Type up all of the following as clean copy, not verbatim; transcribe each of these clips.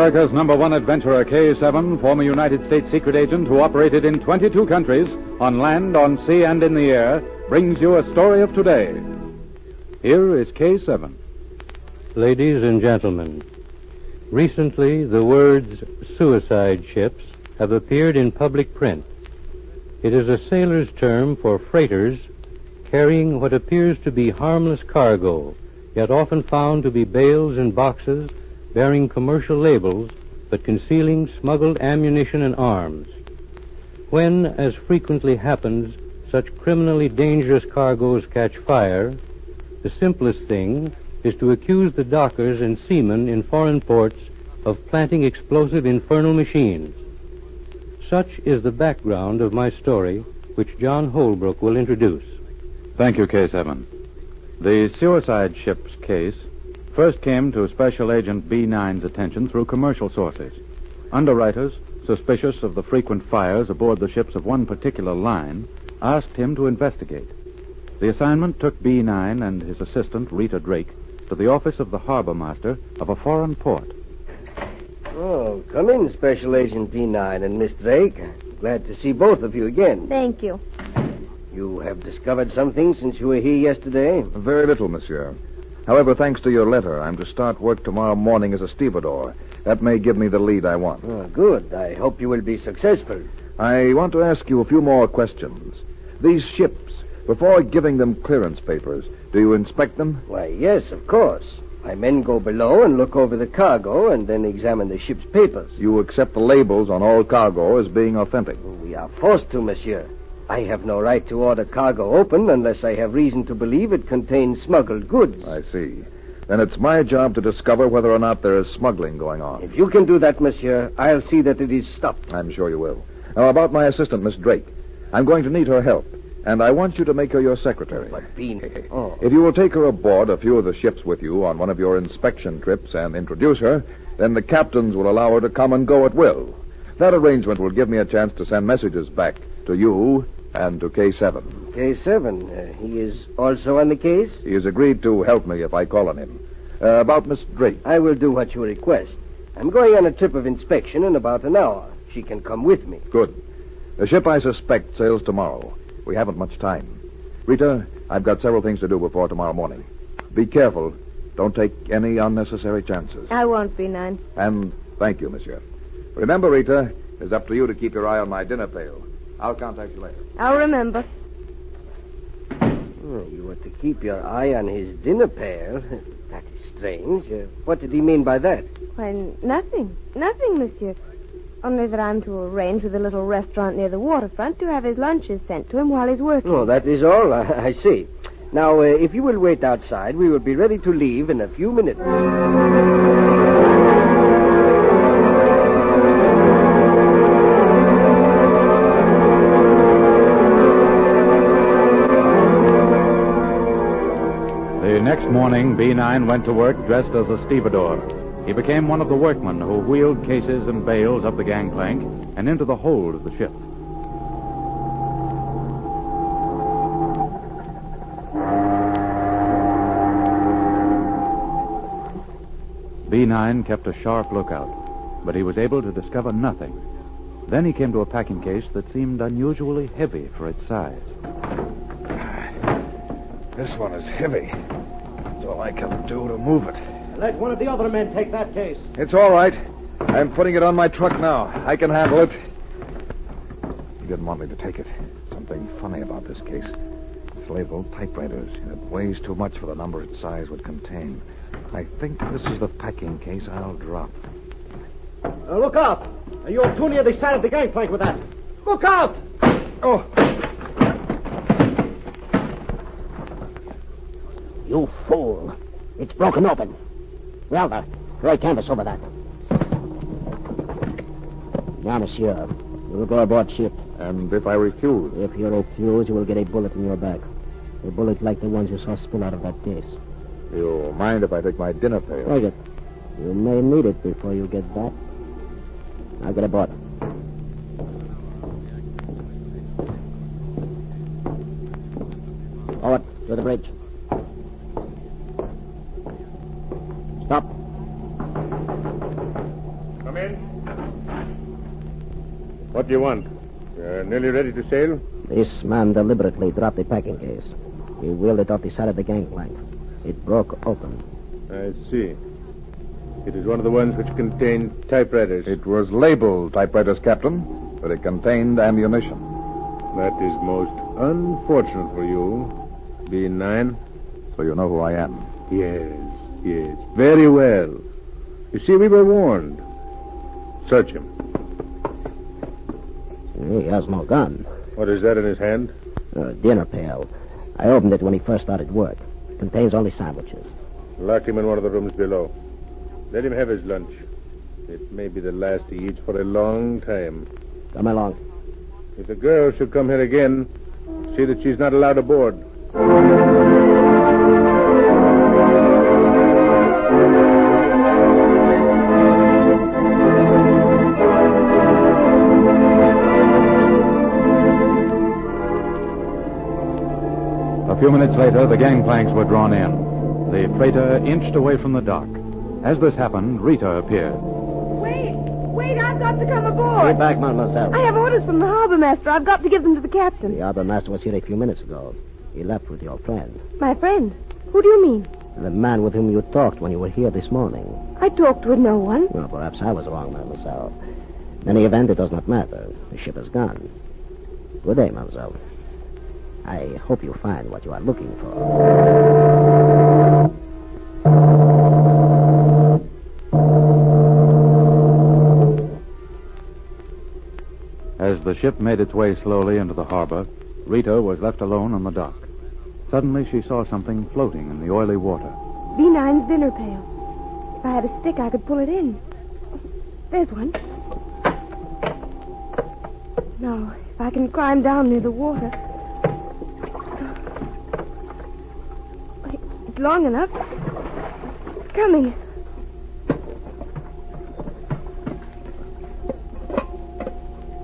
America's #1 adventurer, K-7, former United States secret agent who operated in 22 countries, on land, on sea, and in the air, brings you a story of today. Here is K-7. Ladies and gentlemen, recently the words suicide ships have appeared in public print. It is a sailor's term for freighters carrying what appears to be harmless cargo, yet often found to be bales and boxes bearing commercial labels but concealing smuggled ammunition and arms. When, as frequently happens, such criminally dangerous cargoes catch fire, the simplest thing is to accuse the dockers and seamen in foreign ports of planting explosive infernal machines. Such is the background of my story, which John Holbrook will introduce. Thank you, K-7. The suicide ship's case first came to Special Agent B9's attention through commercial sources. Underwriters, suspicious of the frequent fires aboard the ships of one particular line, asked him to investigate. The assignment took B9 and his assistant, Rita Drake, to the office of the harbor master of a foreign port. Oh, come in, Special Agent B9 and Miss Drake. Glad to see both of you again. Thank you. You have discovered something since you were here yesterday? Very little, monsieur. However, thanks to your letter, I'm to start work tomorrow morning as a stevedore. That may give me the lead I want. Oh, good. I hope you will be successful. I want to ask you a few more questions. These ships, before giving them clearance papers, do you inspect them? Why, yes, of course. My men go below and look over the cargo and then examine the ship's papers. You accept the labels on all cargo as being authentic? We are forced to, monsieur. I have no right to order cargo open unless I have reason to believe it contains smuggled goods. I see. Then it's my job to discover whether or not there is smuggling going on. If you can do that, monsieur, I'll see that it is stopped. I'm sure you will. Now, about my assistant, Miss Drake. I'm going to need her help, and I want you to make her your secretary. But Bean... If you will take her aboard a few of the ships with you on one of your inspection trips and introduce her, then the captains will allow her to come and go at will. That arrangement will give me a chance to send messages back to you and to K-7. K-7? He is also on the case? He has agreed to help me if I call on him. About Miss Drake. I will do what you request. I'm going on a trip of inspection in about an hour. She can come with me. Good. The ship I suspect sails tomorrow. We haven't much time. Rita, I've got several things to do before tomorrow morning. Be careful. Don't take any unnecessary chances. I won't be, Nine. And thank you, monsieur. Remember, Rita, it's up to you to keep your eye on my dinner pail. I'll contact you later. I'll remember. Oh, you were to keep your eye on his dinner pail. That is strange. What did he mean by that? Why, nothing. Nothing, monsieur. Only that I'm to arrange with a little restaurant near the waterfront to have his lunches sent to him while he's working. Oh, that is all. I see. Now, if you will wait outside, we will be ready to leave in a few minutes. The next morning, B9 went to work dressed as a stevedore. He became one of the workmen who wheeled cases and bales up the gangplank and into the hold of the ship. B9 kept a sharp lookout, but he was able to discover nothing. Then he came to a packing case that seemed unusually heavy for its size. This one is heavy. That's all I can do to move it. Let one of the other men take that case. It's all right. I'm putting it on my truck now. I can handle it. He didn't want me to take it. Something funny about this case. It's labeled typewriters. It weighs too much for the number its size would contain. I think this is the packing case I'll drop. Look out! You're too near the side of the gangplank with that. Look out! Oh! You fool. It's broken open. Well, throw a canvas over that. Now, monsieur, you will go aboard ship. And if I refuse? If you refuse, you will get a bullet in your back. A bullet like the ones you saw spill out of that case. You mind if I take my dinner pail? Take it. You may need it before you get back. Now get aboard. Forward to the bridge. Stop. What do you want? You're nearly ready to sail? This man deliberately dropped the packing case. He wheeled it off the side of the gangplank. It broke open. I see. It is one of the ones which contained typewriters. It was labeled typewriters, Captain, but it contained ammunition. That is most unfortunate for you, B9. So you know who I am. Yes. Very well. You see, we were warned. Search him. He has no gun. What is that in his hand? A dinner pail. I opened it when he first started work. It contains only sandwiches. Lock him in one of the rooms below. Let him have his lunch. It may be the last he eats for a long time. Come along. If the girl should come here again, see that she's not allowed aboard. A few minutes later, the gangplanks were drawn in. The freighter inched away from the dock. As this happened, Rita appeared. Wait, I've got to come aboard. Get back, mademoiselle. I have orders from the harbor master. I've got to give them to the captain. The harbor master was here a few minutes ago. He left with your friend. My friend? Who do you mean? The man with whom you talked when you were here this morning. I talked with no one. Well, perhaps I was wrong, mademoiselle. In any event, it does not matter. The ship is gone. Good day, mademoiselle. I hope you find what you are looking for. As the ship made its way slowly into the harbor, Rita was left alone on the dock. Suddenly, she saw something floating in the oily water. B9's dinner pail. If I had a stick, I could pull it in. There's one. Now, if I can climb down near the water. It's long enough. It's coming.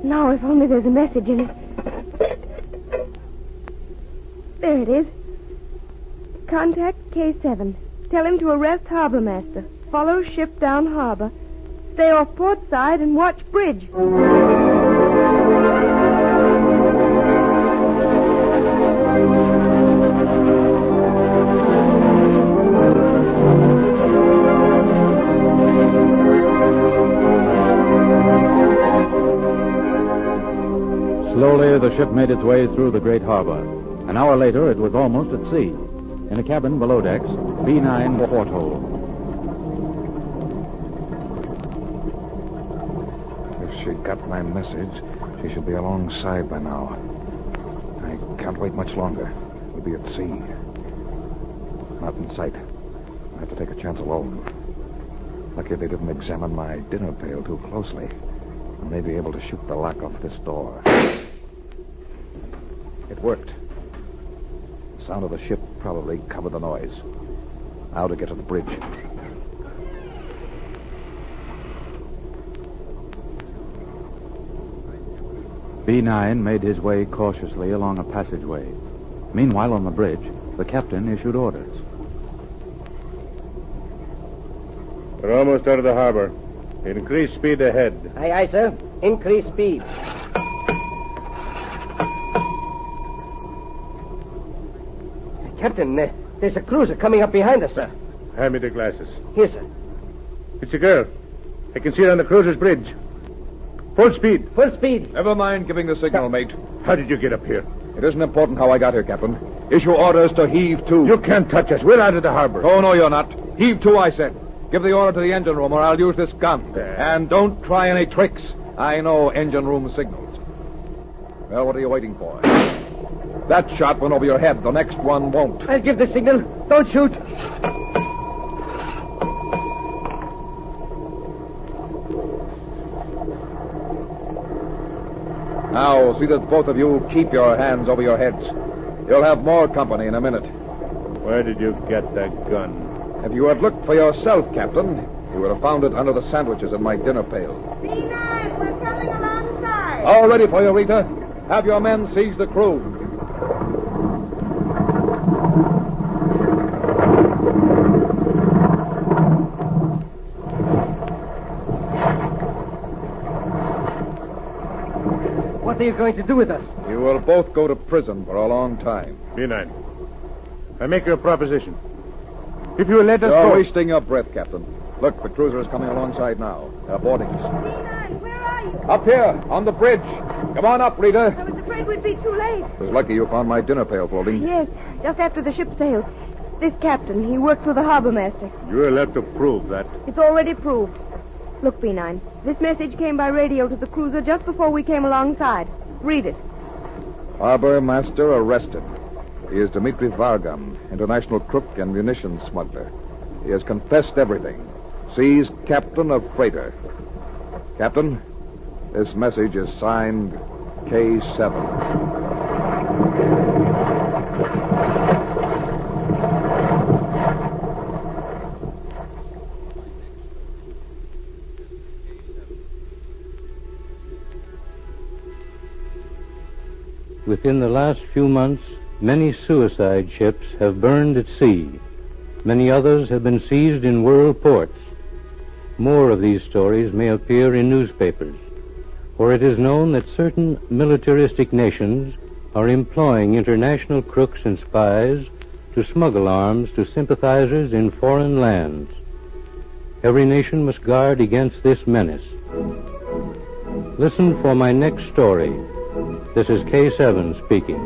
Now, if only there's a message in it. There it is. Contact K-7. Tell him to arrest harbor master. Follow ship down harbor. Stay off port side and watch bridge. Slowly, the ship made its way through the great harbor. An hour later, it was almost at sea. In a cabin below decks, B9 porthole. If she got my message, she should be alongside by now. I can't wait much longer. We'll be at sea. Not in sight. I have to take a chance alone. Lucky they didn't examine my dinner pail too closely. I may be able to shoot the lock off this door. It worked. The sound of the ship probably covered the noise. Now to get to the bridge. B9 made his way cautiously along a passageway. Meanwhile, on the bridge, the captain issued orders. We're almost out of the harbor. Increase speed ahead. Aye, aye, sir. Increase speed. Captain, there's a cruiser coming up behind us, sir. Hand me the glasses. Here, sir. It's a girl. I can see her on the cruiser's bridge. Full speed. Full speed. Never mind giving the signal, mate. How did you get up here? It isn't important how I got here, Captain. Issue orders to heave to. You can't touch us. We're out of the harbor. Oh, no, you're not. Heave to, I said. Give the order to the engine room, or I'll use this gun. And don't try any tricks. I know engine room signals. Well, what are you waiting for? That shot went over your head. The next one won't. I'll give the signal. Don't shoot. Now, see that both of you keep your hands over your heads. You'll have more company in a minute. Where did you get that gun? If you had looked for yourself, Captain, you would have found it under the sandwiches in my dinner pail. B9, we're coming alongside. All ready for you, Rita. Have your men seize the crew. What are you going to do with us? You will both go to prison for a long time. B9. I make you a proposition. If you will let us You're go... wasting your breath, Captain. Look, the cruiser is coming alongside now. They're boarding us. B9, where are you? Up here, on the bridge. Come on up, Rita. I was afraid we'd be too late. It was lucky you found my dinner pail floating. Yes, just after the ship sailed. This captain, he works with the harbor master. You will have to prove that. It's already proved. Look, B9, this message came by radio to the cruiser just before we came alongside. Read it. Harbor master arrested. He is Dmitri Vargam, international crook and munitions smuggler. He has confessed everything. Seized captain of freighter. Captain, this message is signed K-7. Within the last few months, many suicide ships have burned at sea. Many others have been seized in world ports. More of these stories may appear in newspapers, for it is known that certain militaristic nations are employing international crooks and spies to smuggle arms to sympathizers in foreign lands. Every nation must guard against this menace. Listen for my next story. This is K-7 speaking.